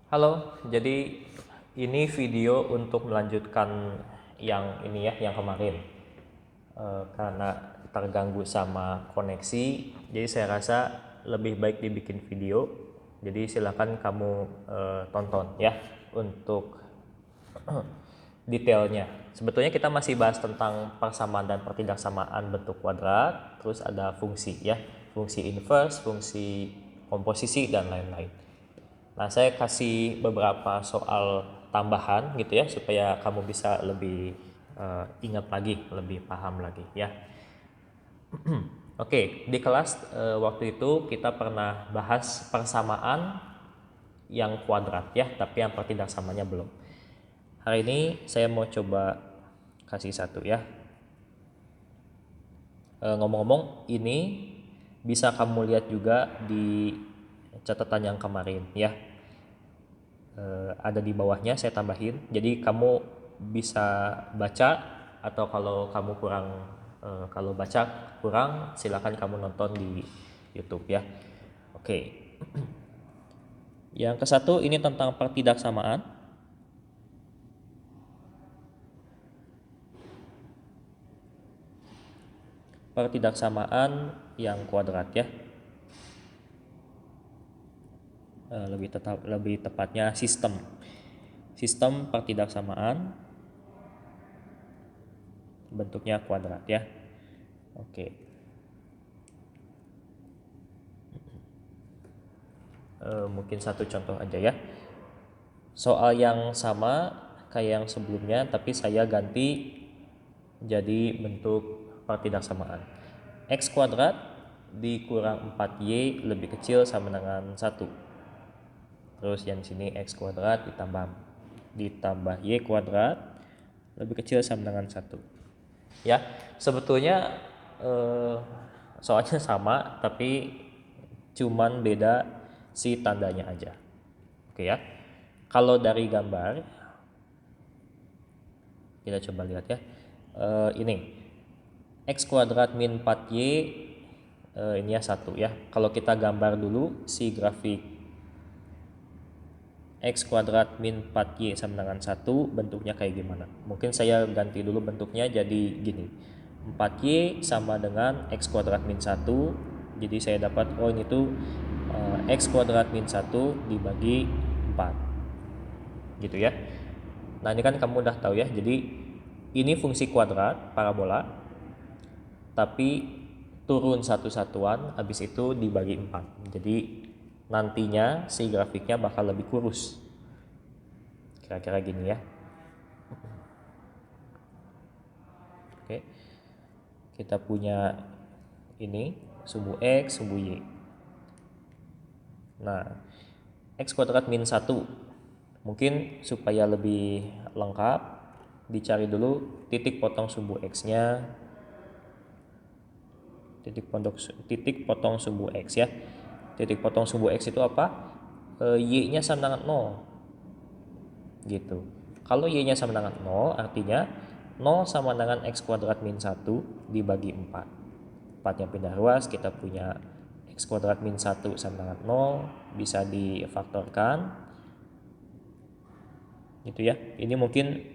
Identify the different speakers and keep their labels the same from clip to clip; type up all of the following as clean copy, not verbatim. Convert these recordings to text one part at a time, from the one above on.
Speaker 1: Halo, jadi ini video untuk melanjutkan yang ini ya, yang kemarin. Karena terganggu sama koneksi, jadi saya rasa lebih baik dibikin video. Jadi silakan kamu tonton ya untuk detailnya. Sebetulnya kita masih bahas tentang persamaan dan pertidaksamaan bentuk kuadrat, terus ada fungsi ya, fungsi inverse, fungsi komposisi dan lain-lain. Nah, saya kasih beberapa soal tambahan gitu ya supaya kamu bisa lebih ingat lagi, lebih paham lagi ya. Oke, di kelas waktu itu kita pernah bahas persamaan yang kuadrat ya, tapi yang pertidaksamanya belum. Hari ini saya mau coba kasih satu ya. Ngomong-ngomong, ini bisa kamu lihat juga di catatan yang kemarin ya. Ada di bawahnya saya tambahin, jadi kamu bisa baca, atau kalau kamu kurang kalau baca kurang silakan kamu nonton di YouTube ya. Oke. Yang ke satu ini tentang pertidaksamaan. Pertidaksamaan yang kuadrat ya. Lebih tepatnya sistem pertidaksamaan bentuknya kuadrat ya. Oke. Mungkin satu contoh aja ya. Soal yang sama kayak yang sebelumnya, tapi saya ganti jadi bentuk pertidaksamaan. X kuadrat dikurang 4y lebih kecil sama dengan 1. Terus yang sini X kuadrat ditambah Y kuadrat lebih kecil sama dengan 1. Ya, sebetulnya soalnya sama, tapi cuman beda si tandanya aja. Oke ya. Kalau dari gambar kita coba lihat ya. Ini X kuadrat min 4y ini ya 1 ya. Kalau kita gambar dulu si grafik X kuadrat min 4y sama dengan 1 bentuknya kayak gimana. Mungkin saya ganti dulu bentuknya jadi gini. 4y sama dengan X kuadrat min 1. Jadi saya dapat ini tuh X kuadrat min 1 dibagi 4 gitu ya. Nah, ini kan kamu udah tahu ya. Jadi ini fungsi kuadrat parabola, tapi turun satu satuan, habis itu dibagi 4. Jadi nantinya si grafiknya bakal lebih kurus. Kira-kira gini ya. Oke. Kita punya ini sumbu X, sumbu Y. Nah, X kuadrat min 1. Mungkin supaya lebih lengkap, dicari dulu titik potong sumbu X-nya. Titik potong sumbu X ya. Titik potong sumbu X itu apa? Y-nya sama dengan 0. Gitu. Kalau Y-nya sama dengan 0, artinya 0 sama dengan X kuadrat min 1 dibagi 4. 4-nya pindah ruas, kita punya X kuadrat min 1 sama dengan 0, bisa difaktorkan. Gitu ya. Ini mungkin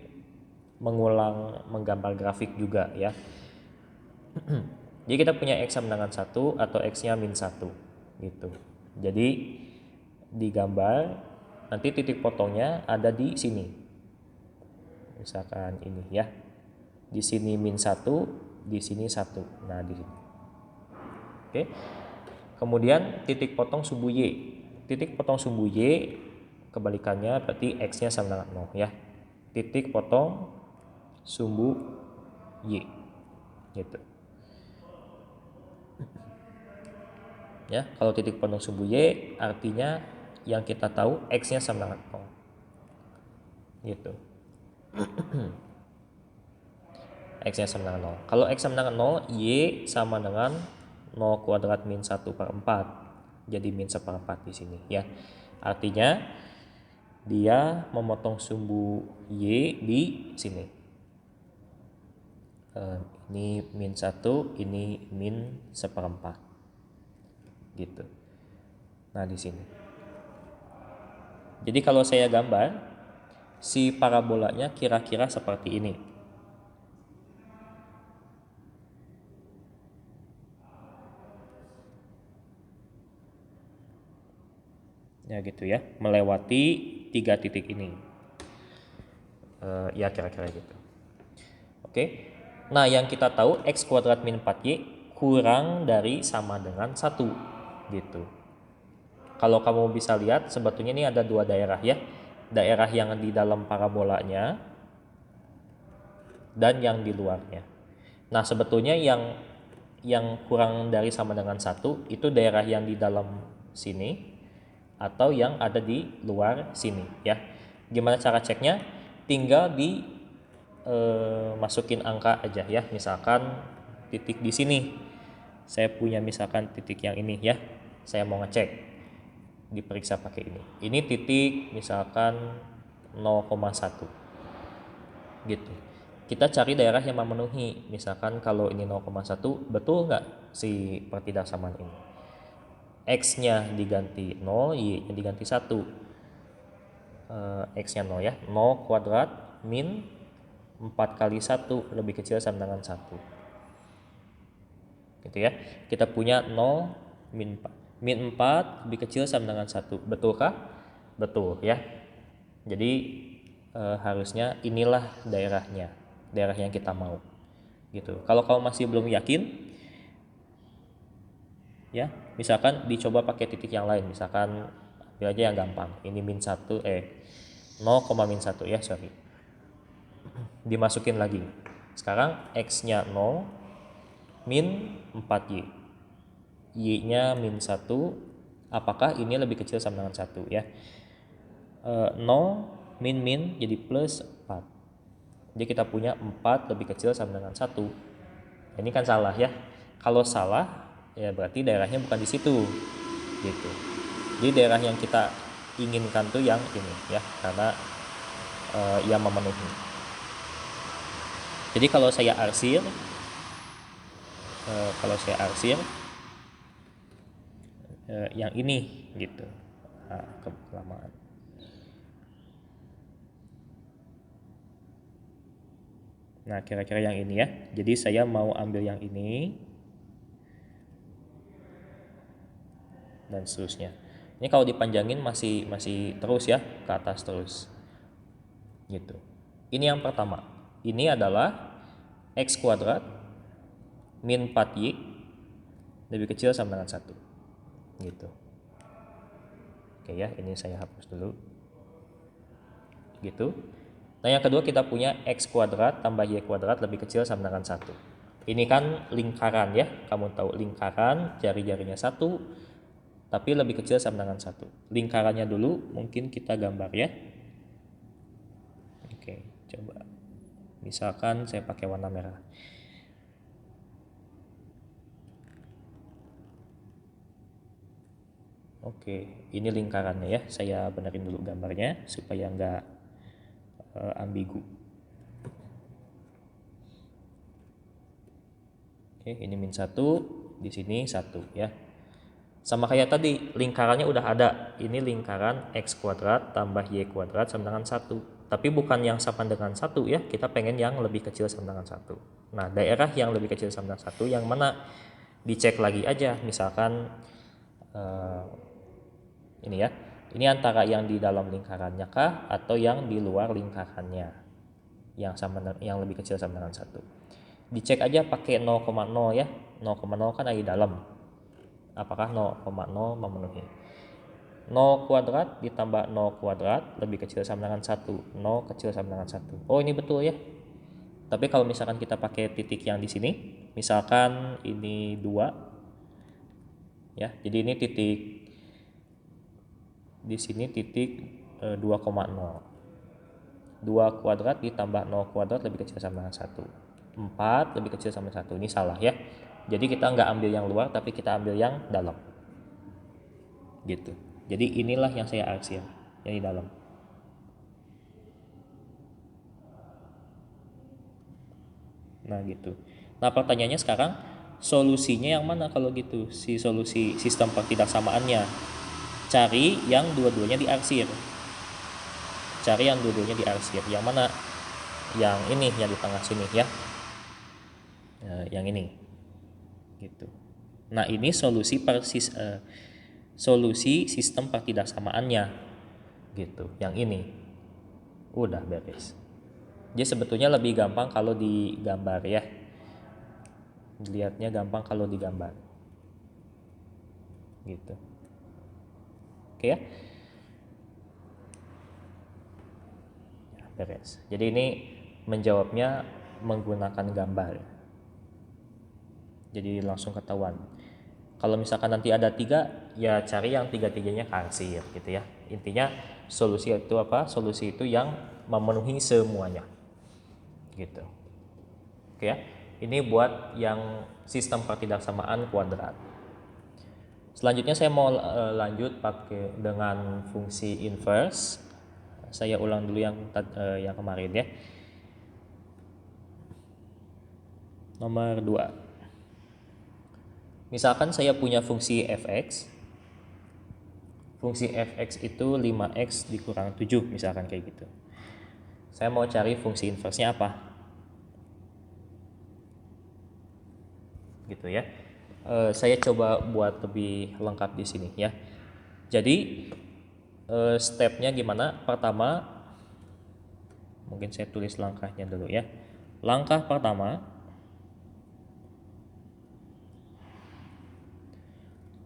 Speaker 1: menggambar grafik juga ya. Jadi kita punya X sama dengan 1 atau X-nya min 1 gitu. Jadi digambar nanti titik potongnya ada di sini. Misalkan ini ya. Di sini min 1, di sini 1. Nah, di sini. Oke. Kemudian titik potong sumbu Y. Titik potong sumbu Y kebalikannya berarti X-nya sama dengan 0 ya. Titik potong sumbu Y. Gitu. Ya, kalau titik potong sumbu Y artinya yang kita tahu X-nya sama dengan 0. Gitu. X-nya sama dengan 0. Kalau X sama dengan 0, Y sama dengan 0 kuadrat min 1 per 4. Jadi min 1/4 di sini ya. Artinya dia memotong sumbu Y di sini. Ini min 1, ini min 1/4. Gitu. Nah, di sini. Jadi kalau saya gambar, si parabolanya kira-kira seperti ini. Ya gitu ya, melewati 3 titik ini. Ya kira-kira gitu. Oke. Nah, yang kita tahu x kuadrat min 4y kurang dari sama dengan 1 gitu. Kalau kamu bisa lihat, sebetulnya ini ada 2 daerah ya. Daerah yang di dalam parabolanya dan yang di luarnya. Nah, sebetulnya yang kurang dari sama dengan 1 itu daerah yang di dalam sini atau yang ada di luar sini ya. Gimana cara ceknya? Tinggal di masukin angka aja ya. Misalkan titik di sini. Saya punya misalkan titik yang ini ya. Saya mau ngecek. Diperiksa pakai ini. Ini titik misalkan 0,1. Gitu. Kita cari daerah yang memenuhi. Misalkan kalau ini 0,1, betul nggak si pertidaksamaan ini? X-nya diganti 0, Y-nya diganti 1. X-nya 0 ya. 0 kuadrat min 4 kali 1 lebih kecil sama dengan 1. Gitu ya. Kita punya 0 min 4. Min 4 lebih kecil sama dengan 1. Betulkah? Betul ya. Jadi harusnya inilah daerahnya. Daerah yang kita mau. Gitu. Kalau kamu masih belum yakin, ya, misalkan dicoba pakai titik yang lain. Misalkan ambil aja yang gampang. Ini min 1 0,-1 ya, sorry. Dimasukin lagi. Sekarang x-nya 0 min 4y. Y-nya min 1. Apakah ini lebih kecil sama dengan 1 ya? 0 min jadi plus 4. Jadi kita punya 4 lebih kecil sama dengan 1. Ini kan salah ya. Kalau salah ya berarti daerahnya bukan di situ. Gitu. Jadi daerah yang kita inginkan tuh yang ini ya, karena yang memenuhi. Jadi kalau saya arsir yang ini gitu. Nah, kelamaan. Nah, kira-kira yang ini ya. Jadi saya mau ambil yang ini dan seterusnya. Ini kalau dipanjangin masih terus ya, ke atas terus. Gitu. Ini yang pertama. Ini adalah x kuadrat min 4y lebih kecil sama dengan 1. Gitu. Oke ya, ini saya hapus dulu. Gitu. Nah, yang kedua kita punya x kuadrat tambah y kuadrat lebih kecil sama dengan 1. Ini kan lingkaran ya. Kamu tahu lingkaran, jari-jarinya 1, tapi lebih kecil sama dengan 1. Lingkarannya dulu mungkin kita gambar ya. Oke, coba. Misalkan saya pakai warna merah. Oke, ini lingkarannya ya. Saya benerin dulu gambarnya supaya nggak ambigu. Oke, ini min 1, di sini 1 ya. Sama kayak tadi, lingkarannya udah ada. Ini lingkaran x kuadrat tambah y kuadrat sama dengan 1. Tapi bukan yang sama dengan 1 ya. Kita pengen yang lebih kecil sama dengan 1. Nah, daerah yang lebih kecil sama dengan 1 yang mana? Dicek lagi aja. Misalkan ini ya. Ini antara yang di dalam lingkarannya kah atau yang di luar lingkarannya? Yang lebih kecil sama dengan 1. Dicek aja pakai 0,0 ya. 0,0 kan ada di dalam. Apakah 0,0 memenuhi? 0 kuadrat ditambah 0 kuadrat lebih kecil sama dengan 1. 0 kecil sama dengan 1. Oh, ini betul ya. Tapi kalau misalkan kita pakai titik yang di sini, misalkan ini 2 ya. Jadi ini titik di sini titik 2,0. 2 kuadrat ditambah 0 kuadrat lebih kecil sama dengan 1. 4 lebih kecil sama 1. Ini salah ya. Jadi kita nggak ambil yang luar, tapi kita ambil yang dalam. Gitu. Jadi inilah yang saya arsir, yang di dalam. Nah gitu. Nah pertanyaannya sekarang, solusinya yang mana kalau gitu? Si solusi sistem pertidaksamaannya. Cari yang dua-duanya diarsir. cari yang dulunya diarsir. Yang mana? Yang ini, yang di tengah sini ya. Yang ini gitu. Nah, ini solusi sistem pertidaksamaannya gitu. Yang ini udah beres. Jadi sebetulnya lebih gampang kalau digambar ya. Dilihatnya gampang kalau digambar gitu. Oke ya. Beres. Jadi ini menjawabnya menggunakan gambar. Jadi langsung ketahuan. Kalau misalkan nanti ada 3, ya cari yang 3-3-nya karsir gitu ya. Intinya solusi itu apa? Solusi itu yang memenuhi semuanya. Gitu. Oke ya. Ini buat yang sistem pertidaksamaan kuadrat. Selanjutnya saya mau lanjut pakai dengan fungsi inverse. Saya ulang dulu yang kemarin ya. Nomor 2. Misalkan saya punya fungsi fx. Fungsi fx itu 5x dikurang 7 misalkan kayak gitu. Saya mau cari fungsi inversenya apa? Gitu ya. Saya coba buat lebih lengkap di sini ya. Jadi stepnya gimana? Pertama, mungkin saya tulis langkahnya dulu ya. Langkah pertama,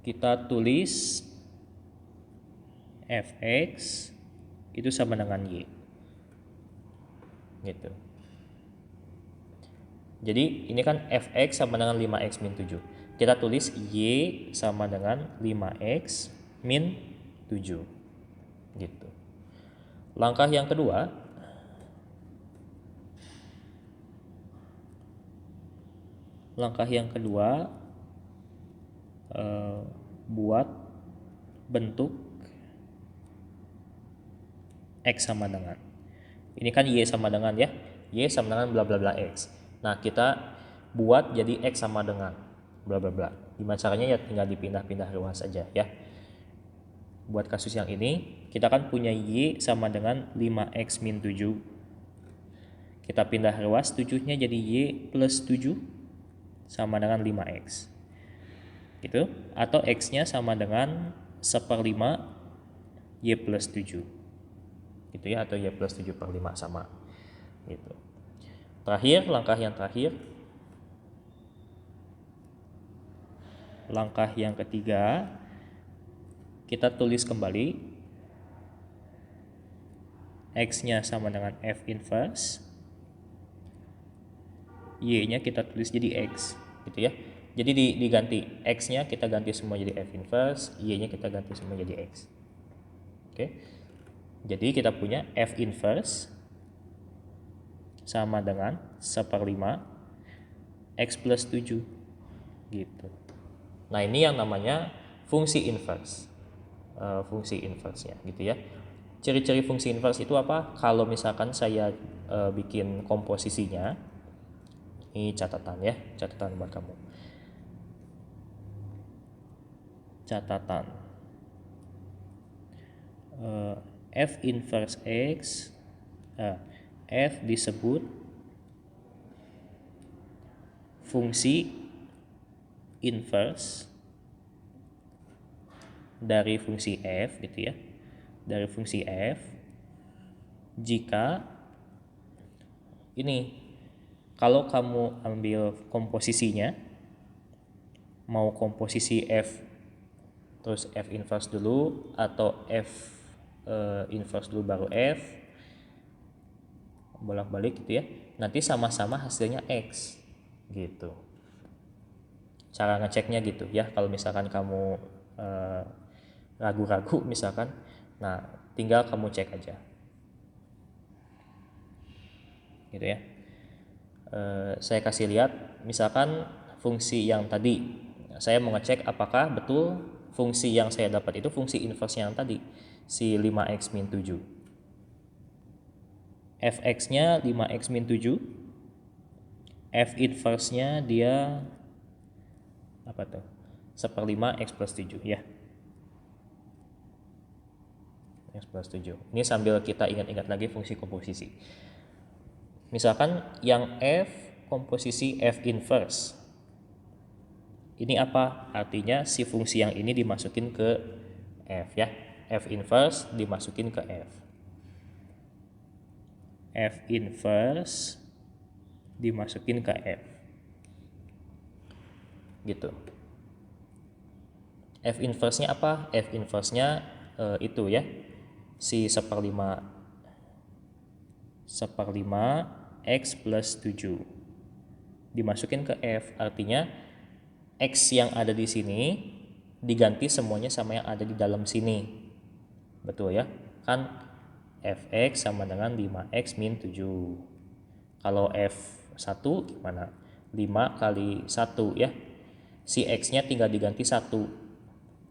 Speaker 1: kita tulis fx itu sama dengan y. Gitu. Jadi ini kan fx sama dengan 5x min 7. Kita tulis y sama dengan 5x min 7. Gitu. Langkah yang kedua, buat bentuk x sama dengan. Ini kan y sama dengan ya. Y sama dengan bla bla bla x. Nah, kita buat jadi x sama dengan bla bla bla. Gimana caranya? Ya tinggal dipindah-pindah ruas aja ya. Buat kasus yang ini, kita kan punya y sama dengan 5x min 7. Kita pindah ruas, 7-nya jadi y plus 7 sama dengan 5x. Gitu. Atau x-nya sama dengan 1/5 y plus 7. Gitu ya, atau y plus 7/5 sama. Gitu. Terakhir, langkah yang ketiga, kita tulis kembali x-nya sama dengan f inverse, y-nya kita tulis jadi x, gitu ya. Jadi diganti, x-nya kita ganti semua jadi f inverse, y-nya kita ganti semua jadi x. Oke. Jadi kita punya f inverse sama dengan 1/5 x plus 7 gitu. Nah, ini yang namanya fungsi inverse. Fungsi inverse-nya gitu ya. Ciri-ciri fungsi inverse itu apa? Kalau misalkan saya bikin komposisinya, ini catatan ya, catatan buat kamu. Catatan f inverse x, f disebut fungsi inverse dari fungsi f gitu ya, dari fungsi f jika ini, kalau kamu ambil komposisinya, mau komposisi f terus f inverse dulu atau f inverse dulu baru f, bolak-balik gitu ya, nanti sama-sama hasilnya x gitu. Cara ngeceknya gitu ya, kalau misalkan kamu ragu-ragu misalkan, nah tinggal kamu cek aja gitu ya. Saya kasih lihat misalkan fungsi yang tadi, saya mau ngecek apakah betul fungsi yang saya dapat itu fungsi inverse yang tadi, si 5x min 7. fx-nya 5x min 7, f inverse-nya dia apa tuh? 1/5 x plus 7 ya. X plus 7. Ini sambil kita ingat-ingat lagi fungsi komposisi. Misalkan yang F komposisi F inverse. Ini apa? Artinya si fungsi yang ini dimasukin ke F ya. F inverse dimasukin ke F. F inverse dimasukin ke F. Gitu. F inverse-nya apa? F inverse-nya itu ya. Si seperlima X plus 7 dimasukin ke F, artinya X yang ada di sini diganti semuanya sama yang ada di dalam sini. Betul ya? Kan Fx sama dengan 5X min 7. Kalau F1 gimana? 5 kali 1 ya. Si X-nya tinggal diganti 1.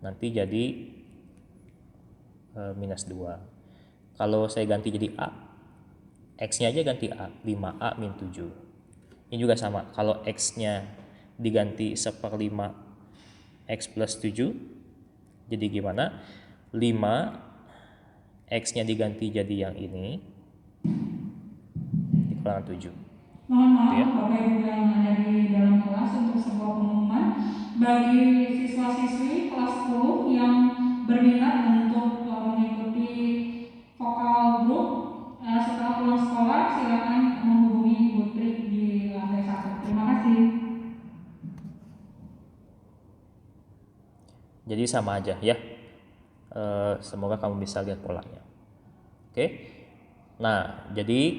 Speaker 1: Nanti jadi minus 2. Kalau saya ganti jadi A, X-nya aja ganti A, 5A min 7. Ini juga sama, kalau X-nya diganti seperlima X plus 7, jadi gimana? 5, X-nya diganti jadi yang ini, dikurangan 7.
Speaker 2: Mohon maaf ya? Bapak Ibu yang ada di dalam kelas, untuk sebuah pengumuman bagi siswa-siswi kelas 10 yang berminat untuk mengikuti vokal grup setelah pulang sekolah, silakan menghubungi Bu Tri di lantai 1. Terima kasih.
Speaker 1: Jadi sama aja ya. Semoga kamu bisa lihat polanya. Oke. Nah, jadi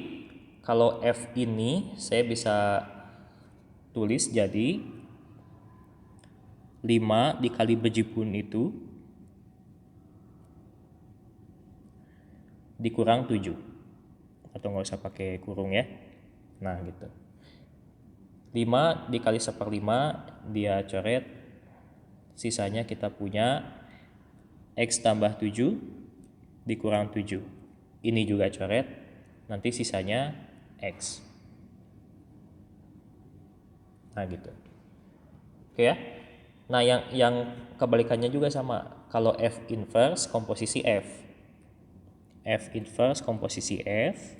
Speaker 1: kalau F ini saya bisa tulis jadi 5 dikali bejibun itu dikurang 7. Atau nggak usah pakai kurung ya. Nah gitu. 5 dikali seperlima dia coret, sisanya kita punya X tambah 7 dikurang 7. Ini juga coret, nanti sisanya X. Nah gitu. Oke ya. Nah yang kebalikannya juga sama. Kalau F inverse komposisi F. F inverse komposisi F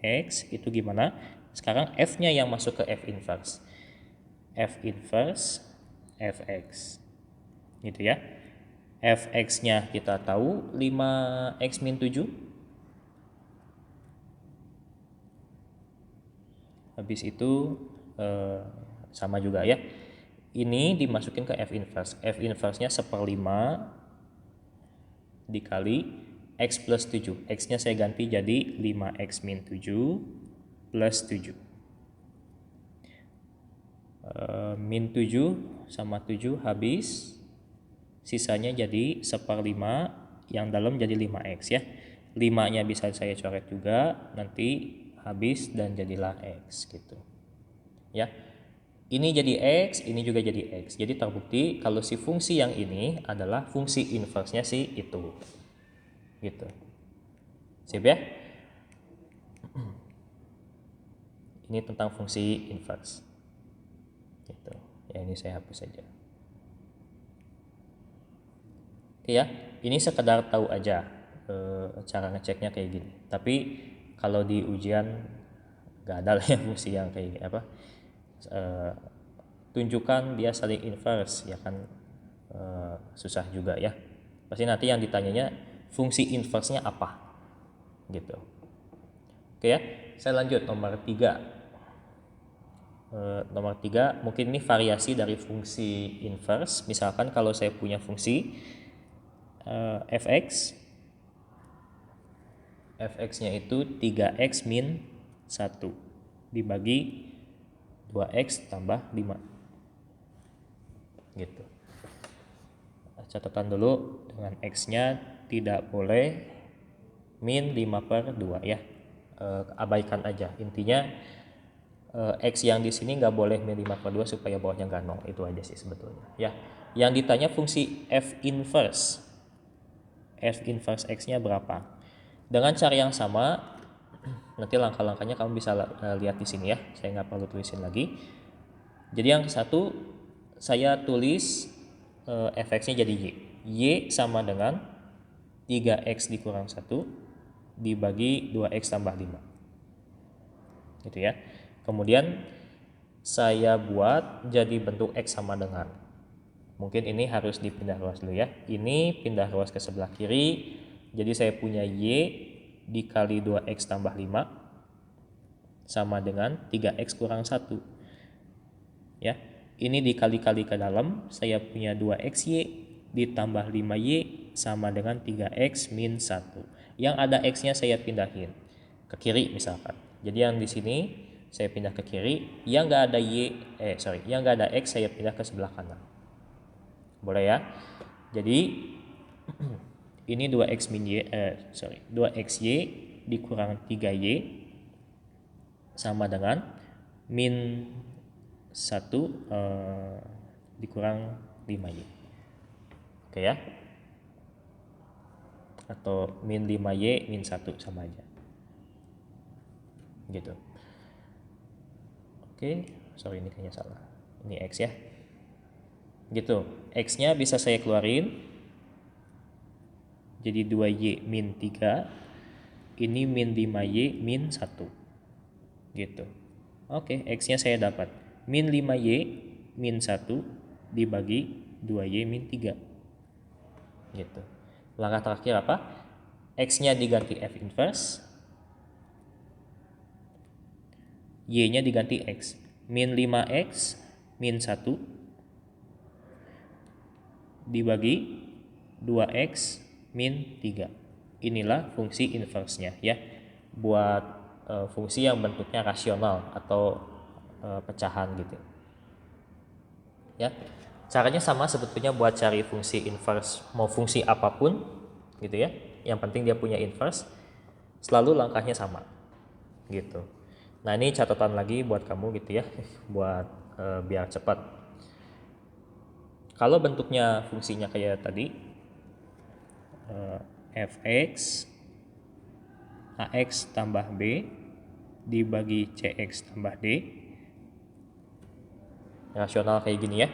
Speaker 1: X itu gimana? Sekarang F-nya yang masuk ke F inverse. F inverse Fx. Gitu ya. Fx-nya kita tahu 5x min 7. Habis itu sama juga ya. Ini dimasukin ke F inverse. F inverse-nya seperlima dikali X plus 7. X-nya saya ganti jadi 5x min 7 plus 7. Min 7 sama 7 habis. Sisanya jadi seperlima, yang dalam jadi 5x ya. 5-nya bisa saya coret juga, nanti habis dan jadilah X gitu. Ya. Ini jadi X, ini juga jadi X. Jadi terbukti kalau si fungsi yang ini adalah fungsi inverse-nya si itu. Gitu. Sip ya? Ini tentang fungsi inverse. Gitu. Ya ini saya hapus saja. Oke ya, ini sekedar tahu aja cara ngeceknya kayak gini. Tapi kalau di ujian nggak ada lah ya fungsi yang kayak apa. Tunjukkan dia saling inverse ya kan, susah juga ya. Pasti nanti yang ditanyanya fungsi inverse-nya apa gitu. Oke ya, saya lanjut nomor 3. Nomor 3 mungkin ini variasi dari fungsi inverse. Misalkan kalau saya punya fungsi fx, fx-nya itu 3x min 1 dibagi 2x tambah 5 gitu. Catatan dulu, dengan x-nya tidak boleh min 5/2 ya. Abaikan aja, intinya X yang di sini nggak boleh min 5/2 supaya bawahnya nggak 0, itu aja sih sebetulnya ya. Yang ditanya fungsi F inverse X-nya berapa. Dengan cara yang sama, nanti langkah-langkahnya kamu bisa lihat di sini ya. Saya nggak perlu tulisin lagi. Jadi yang satu saya tulis fx-nya jadi y. Y sama dengan 3x dikurang 1 dibagi 2x tambah 5. Gitu ya. Kemudian saya buat jadi bentuk x sama dengan. Mungkin ini harus dipindah ruas dulu ya. Ini pindah ruas ke sebelah kiri. Jadi saya punya y dikali 2x tambah 5 sama dengan 3x kurang 1. Ya. Ini dikali-kali ke dalam, saya punya 2xy ditambah 5y sama dengan 3x min 1. Yang ada x-nya saya pindahin ke kiri misalkan. Jadi yang di sini saya pindah ke kiri, yang enggak ada yang enggak ada x saya pindah ke sebelah kanan. Boleh ya? Jadi ini 2xy dikurang 3y sama dengan min 1 dikurang 5y. Oke ya. Atau min 5y min 1 sama aja. Gitu. Oke, sorry ini kayaknya salah. Ini x ya. Gitu. X-nya bisa saya keluarin. Jadi 2y min 3. Ini min 5y min 1. Gitu. Oke, x-nya saya dapat min 5y min 1 dibagi 2y min 3. Gitu. Langkah terakhir apa? X-nya diganti f inverse, y-nya diganti x. Min 5x min 1 dibagi 2x min 3. Inilah fungsi inverse-nya ya. Buat fungsi yang bentuknya rasional atau pecahan gitu. Ya. Caranya sama sebetulnya buat cari fungsi inverse, mau fungsi apapun gitu ya. Yang penting dia punya inverse, selalu langkahnya sama. Gitu. Nah, ini catatan lagi buat kamu gitu ya, buat biar cepat. Kalau bentuknya fungsinya kayak tadi, fx ax tambah b dibagi cx tambah d, rasional kayak gini ya.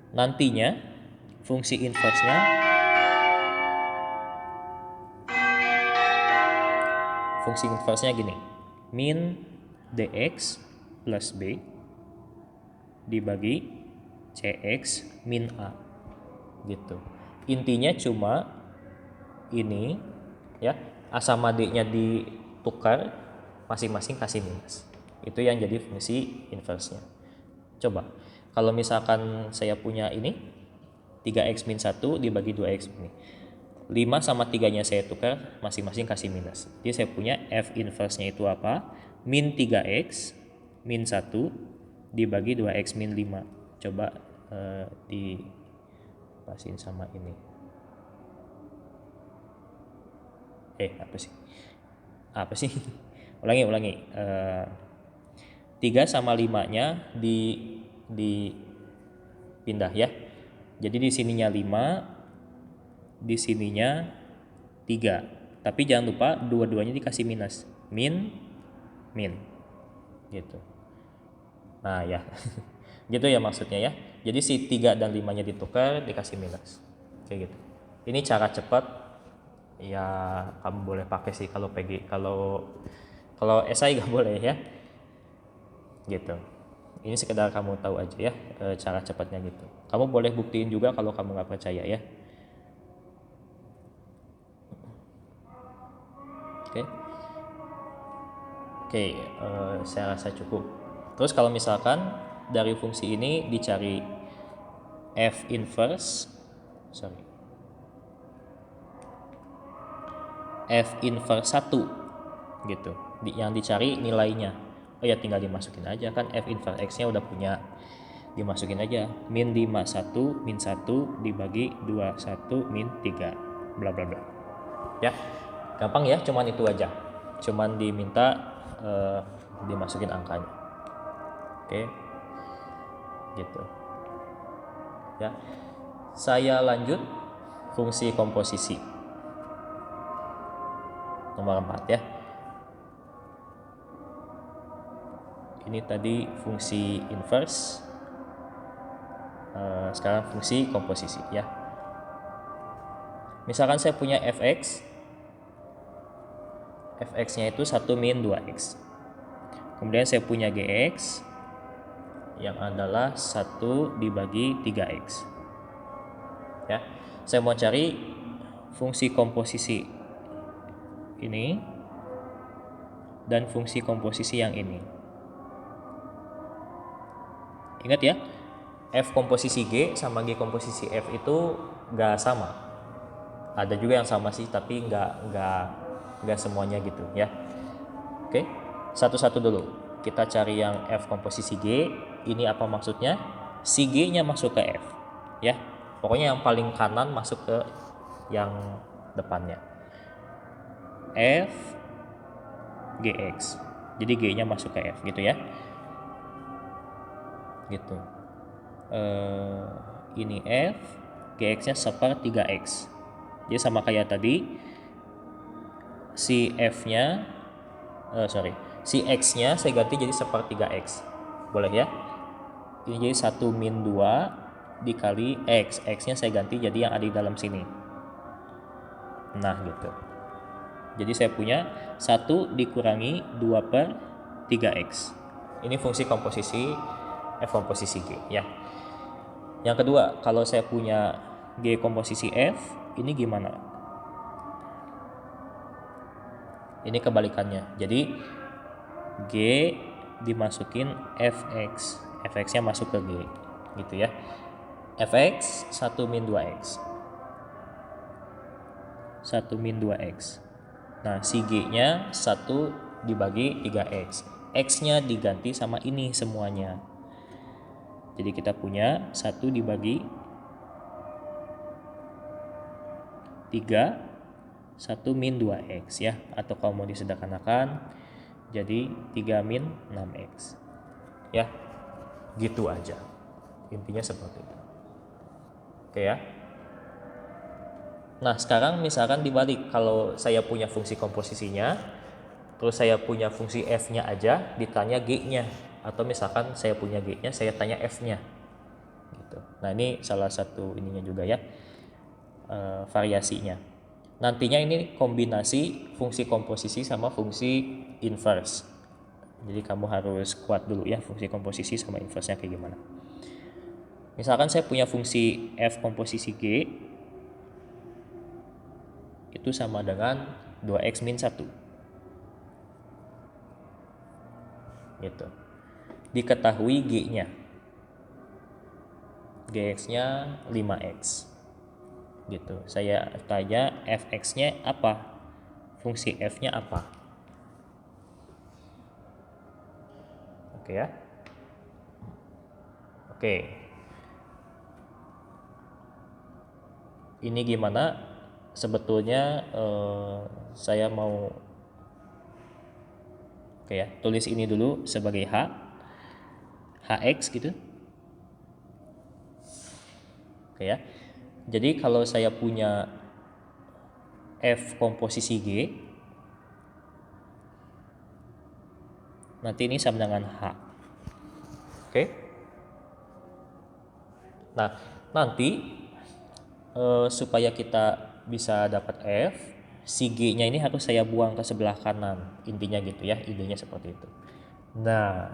Speaker 1: Nantinya fungsi inverse-nya gini, min dx plus b dibagi cx min a gitu. Intinya cuma ini ya, a sama d-nya ditukar, masing-masing kasih minus. Itu yang jadi fungsi inverse-nya. Coba kalau misalkan saya punya ini 3x min 1 dibagi 2x ini, 5 sama 3 nya saya tukar, masing-masing kasih minus. Jadi saya punya f inverse-nya itu apa? Min 3x min 1 dibagi 2x min 5. Coba dipasin sama ini. Apa sih? Ulangi. 3 sama 5 nya dipindah ya. Jadi di sininya 5, di sininya 3. Tapi jangan lupa dua-duanya dikasih minus. Min gitu. Nah ya. Gitu ya maksudnya ya. Jadi si 3 dan 5 nya ditukar, dikasih minus. Kayak gitu. Ini cara cepat ya, kamu boleh pakai sih kalau PG, kalau SI gak boleh ya. Gitu. Ini sekedar kamu tahu aja ya, cara cepatnya gitu. Kamu boleh buktiin juga kalau kamu nggak percaya ya. Oke, saya rasa cukup. Terus kalau misalkan dari fungsi ini dicari f inverse 1 gitu. Yang dicari nilainya. Oh ya, tinggal dimasukin aja kan, f inverse x-nya udah punya. Dimasukin aja min 51 min 1 dibagi 21 min 3 bla bla bla. Ya. Gampang ya, cuman itu aja. Cuman diminta dimasukin angkanya. Oke. Gitu. Ya. Saya lanjut fungsi komposisi. Nomor 4 ya. Ini tadi fungsi inverse, sekarang fungsi komposisi ya. Misalkan saya punya fx, fx-nya itu 1 min 2x. Kemudian saya punya gx yang adalah 1 dibagi 3x. Ya. Saya mau cari fungsi komposisi ini dan fungsi komposisi yang ini. Ingat ya, f komposisi g sama g komposisi f itu gak sama. Ada juga yang sama sih, tapi nggak semuanya gitu ya. Oke, satu-satu dulu. Kita cari yang f komposisi g. Ini apa maksudnya? Si g-nya masuk ke f, ya. Pokoknya yang paling kanan masuk ke yang depannya. F gx. Jadi g-nya masuk ke f gitu ya. Gitu. Ini f, gx-nya 1/3x. Jadi sama kayak tadi, si f-nya si x-nya saya ganti jadi 1/3x. Boleh ya? Ini jadi 1 min 2 dikali x. X-nya saya ganti jadi yang ada di dalam sini. Nah gitu. Jadi saya punya 1 dikurangi 2/3x. Ini fungsi komposisi f komposisi g ya. Yang kedua, kalau saya punya g komposisi f, ini gimana? Ini kebalikannya. Jadi g dimasukin fx. Fx-nya masuk ke g. Gitu ya. Fx 1 min 2x. 1 min 2x. Nah, si g-nya 1 dibagi 3x. X-nya diganti sama ini semuanya. Jadi kita punya 1 dibagi 3, 1 min 2x ya. Atau kalau mau disederhanakan, jadi 3 min 6x. Ya, gitu aja. Intinya seperti itu. Oke ya. Nah, sekarang misalkan dibalik. Kalau saya punya fungsi komposisinya, terus saya punya fungsi f-nya aja, ditanya g-nya. Atau misalkan saya punya g-nya, saya tanya f-nya. Gitu. Nah, ini salah satu ininya juga ya, variasinya. Nantinya ini kombinasi fungsi komposisi sama fungsi inverse. Jadi kamu harus kuat dulu ya fungsi komposisi sama inverse-nya kayak gimana. Misalkan saya punya fungsi f komposisi g itu sama dengan 2x min 1. Gitu. Diketahui g-nya. Gx-nya 5x. Gitu. Saya tanya fx-nya apa? Fungsi f-nya apa? Oke ya. Oke. Ini gimana? Sebetulnya saya mau tulis ini dulu sebagai hx gitu. Oke ya. Jadi kalau saya punya f komposisi g, nanti ini sama dengan h. Oke. Nah, nanti supaya kita bisa dapat f, si g-nya ini harus saya buang ke sebelah kanan. Intinya gitu ya, idenya seperti itu. Nah,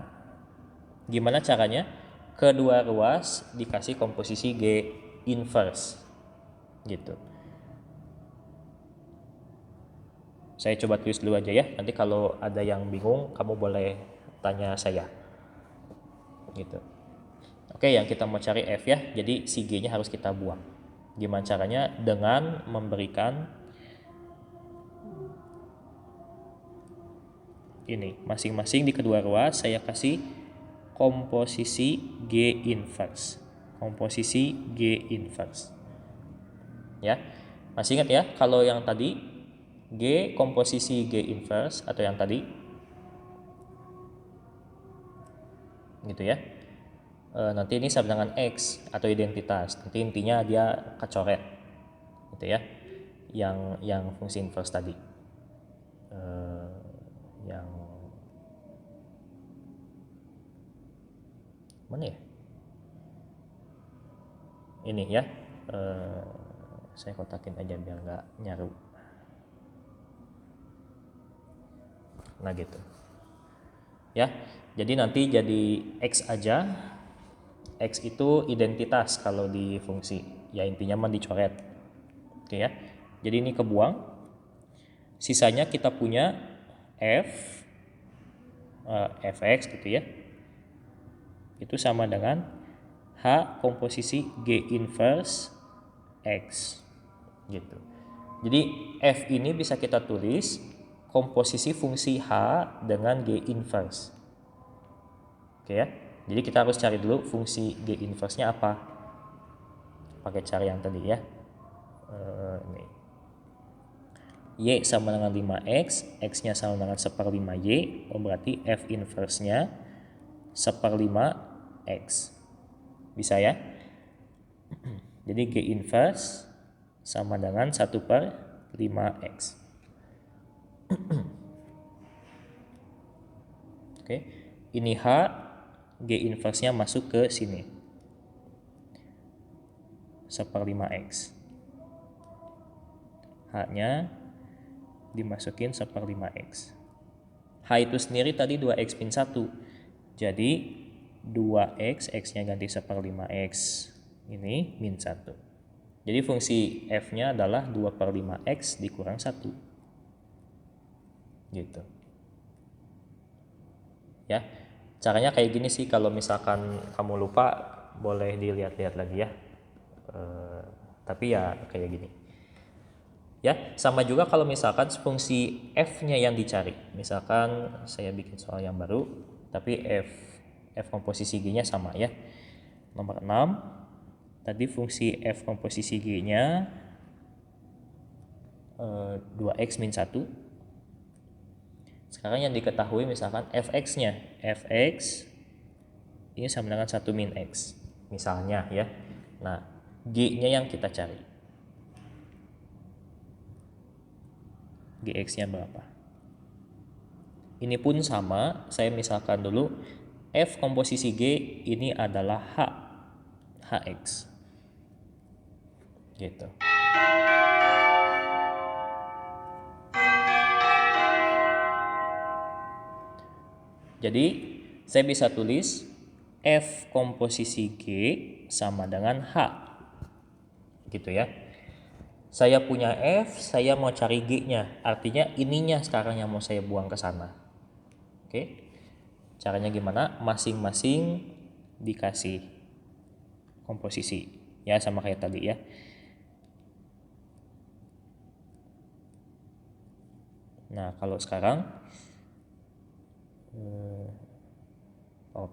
Speaker 1: gimana caranya? Kedua ruas dikasih komposisi g inverse. Gitu. Saya coba tulis dulu aja ya. Nanti kalau ada yang bingung, kamu boleh tanya saya. Gitu. Oke, yang kita mau cari f ya. Jadi si g-nya harus kita buang. Gimana caranya? Dengan memberikan ini masing-masing di kedua ruas saya kasih komposisi g inverse. Komposisi g inverse. Ya. Masih ingat ya kalau yang tadi g komposisi g inverse atau yang tadi gitu ya. Nanti ini sama dengan x atau identitas. Nanti intinya dia kecoret gitu ya. Yang fungsi inverse tadi. Yang mana ya? Ini ya. Saya kotakin aja biar nggak nyaru. Nah gitu ya, jadi nanti jadi X aja. X itu identitas kalau di fungsi, ya intinya mah dicoret. Oke ya, jadi ini kebuang. Sisanya kita punya fx gitu ya, itu sama dengan H komposisi G inverse X gitu. Jadi F ini bisa kita tulis komposisi fungsi H dengan G inverse. Oke ya, jadi kita harus cari dulu fungsi G inverse-nya apa. Pakai cara yang tadi ya. Ini. Y sama dengan 5X, X-nya sama dengan 1/5 Y, berarti F inverse-nya 1/5 X. Bisa ya? Jadi G inverse sama dengan 1/5X. Oke, ini H, G inverse-nya masuk ke sini. 1/5X. H-nya dimasukin 1/5X. H itu sendiri tadi 2X min 1. Jadi 2X, X-nya ganti 1/5X. Ini min 1. Jadi fungsi F-nya adalah 2/5X dikurang 1. Gitu. Ya, caranya kayak gini sih. Kalau misalkan kamu lupa, boleh dilihat-lihat lagi ya. Tapi ya kayak gini. Ya, sama juga kalau misalkan fungsi F-nya yang dicari. Misalkan saya bikin soal yang baru, tapi F komposisi G-nya sama ya. Nomor 6, tadi fungsi F komposisi G-nya 2X min 1. Sekarang yang diketahui misalkan Fx-nya. Fx ini sama dengan 1 min X. Misalnya ya. Nah, G-nya yang kita cari. Gx-nya berapa? Ini pun sama, saya misalkan dulu F komposisi G ini adalah Hx. Gitu. Jadi, saya bisa tulis F komposisi G sama dengan H. Gitu ya. Saya punya F, saya mau cari G-nya. Artinya ininya sekarang yang mau saya buang ke sana. Oke. Caranya gimana? Masing-masing dikasih komposisi. Ya sama kayak tadi ya. Nah, kalau sekarang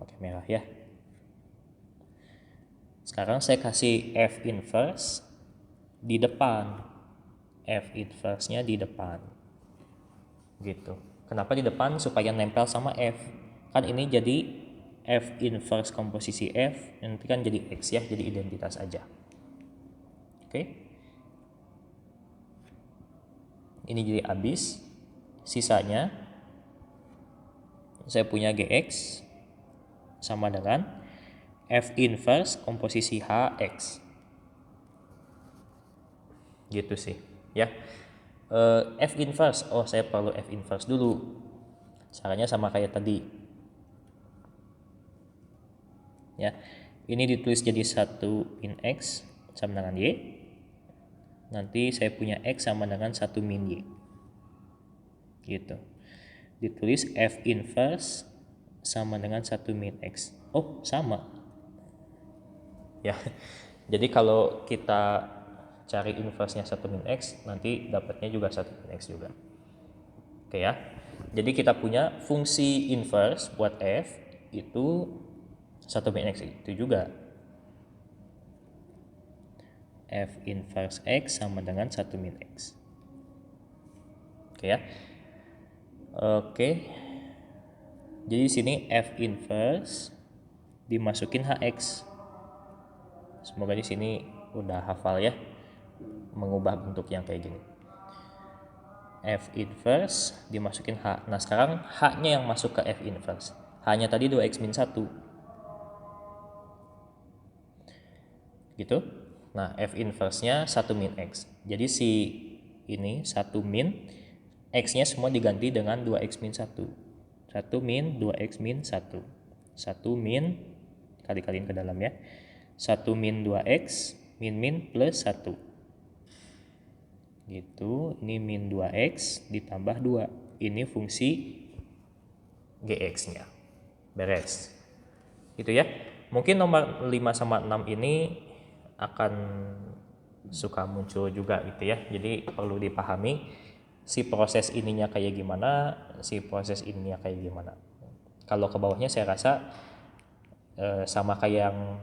Speaker 1: pakai merah ya. Sekarang saya kasih F inverse di depan. F inverse-nya di depan. Gitu. Kenapa di depan? Supaya nempel sama F. Kan ini jadi F inverse komposisi F, nanti kan jadi X ya, jadi identitas aja. Oke. Ini jadi habis. Sisanya saya punya Gx sama dengan F inverse komposisi Hx. Gitu sih ya. F inverse, saya perlu F inverse dulu. Caranya sama kayak tadi ya. Ini ditulis jadi 1 min X sama dengan Y. Nanti saya punya X sama dengan 1 min Y. Gitu. Ditulis F inverse sama dengan 1 min X. Sama ya. Jadi kalau kita cari inverse-nya 1 min X, nanti dapatnya juga 1 min X juga. Oke ya. Jadi kita punya fungsi inverse buat F itu 1 min X itu juga. F inverse X sama dengan 1 min X. Oke ya. Oke. Jadi sini F inverse dimasukin Hx. Semoga di sini udah hafal ya, mengubah bentuk yang kayak gini. F inverse dimasukin H. Nah sekarang H-nya yang masuk ke F inverse. H-nya tadi 2X min 1. Gitu. Nah, F inverse-nya 1 min X. Jadi si ini 1 min, X-nya semua diganti dengan 2X min 1. 1 min 2X min 1. 1 min, kali-kaliin ke dalam ya. 1 min 2X, min plus 1. Gitu, ini min 2X ditambah 2. Ini fungsi GX-nya. Beres. Gitu ya. Mungkin nomor 5 sama 6 ini akan suka muncul juga gitu ya. Jadi perlu dipahami si proses ininya kayak gimana, si proses ininya kayak gimana. Kalau ke bawahnya saya rasa sama kayak yang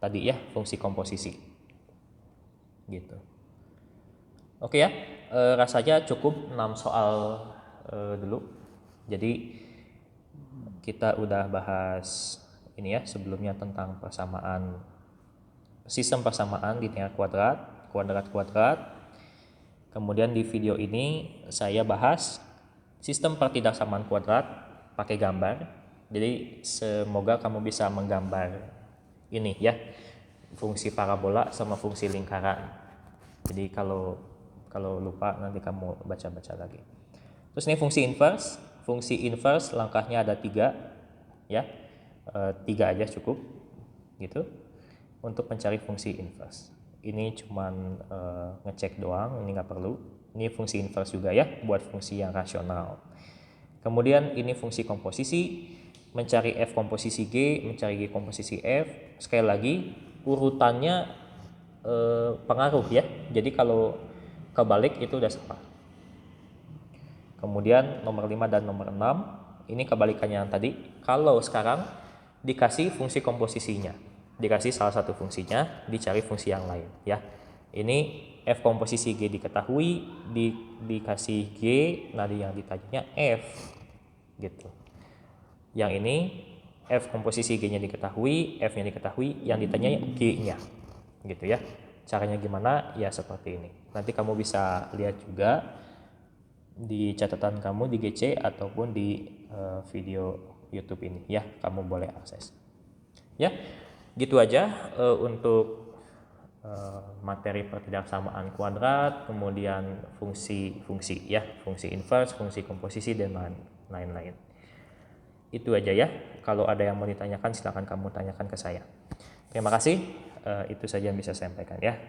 Speaker 1: tadi ya, fungsi komposisi. Gitu. Oke ya, rasanya cukup 6 soal dulu. Jadi kita udah bahas ini ya sebelumnya tentang sistem persamaan linear kuadrat. Kemudian di video ini saya bahas sistem pertidaksamaan kuadrat pakai gambar. Jadi semoga kamu bisa menggambar ini ya, fungsi parabola sama fungsi lingkaran. Jadi kalau lupa nanti kamu baca-baca lagi. Terus ini fungsi inverse. Fungsi inverse langkahnya ada 3 ya. 3 aja cukup gitu untuk mencari fungsi inverse. Ini cuman ngecek doang, ini nggak perlu. Ini fungsi inverse juga ya buat fungsi yang rasional. Kemudian ini fungsi komposisi, mencari F komposisi G, mencari G komposisi F. Sekali lagi urutannya pengaruh ya. Jadi kalau kebalik itu udah sama. Kemudian nomor 5 dan nomor 6 ini kebalikannya yang tadi. Kalau sekarang dikasih fungsi komposisinya, dikasih salah satu fungsinya, dicari fungsi yang lain ya. Ini F komposisi G diketahui, dikasih G, nah yang ditanyanya F gitu. Yang ini F komposisi G-nya diketahui, F-nya diketahui, yang ditanya G-nya gitu ya. Caranya gimana? Ya seperti ini. Nanti kamu bisa lihat juga di catatan kamu di GC ataupun di video YouTube ini ya, kamu boleh akses. Ya, gitu aja untuk materi pertidaksamaan kuadrat, kemudian fungsi ya, fungsi inverse, fungsi komposisi dan lain-lain. Itu aja ya. Kalau ada yang mau ditanyakan silakan kamu tanyakan ke saya. Terima kasih. Itu saja yang bisa saya sampaikan ya.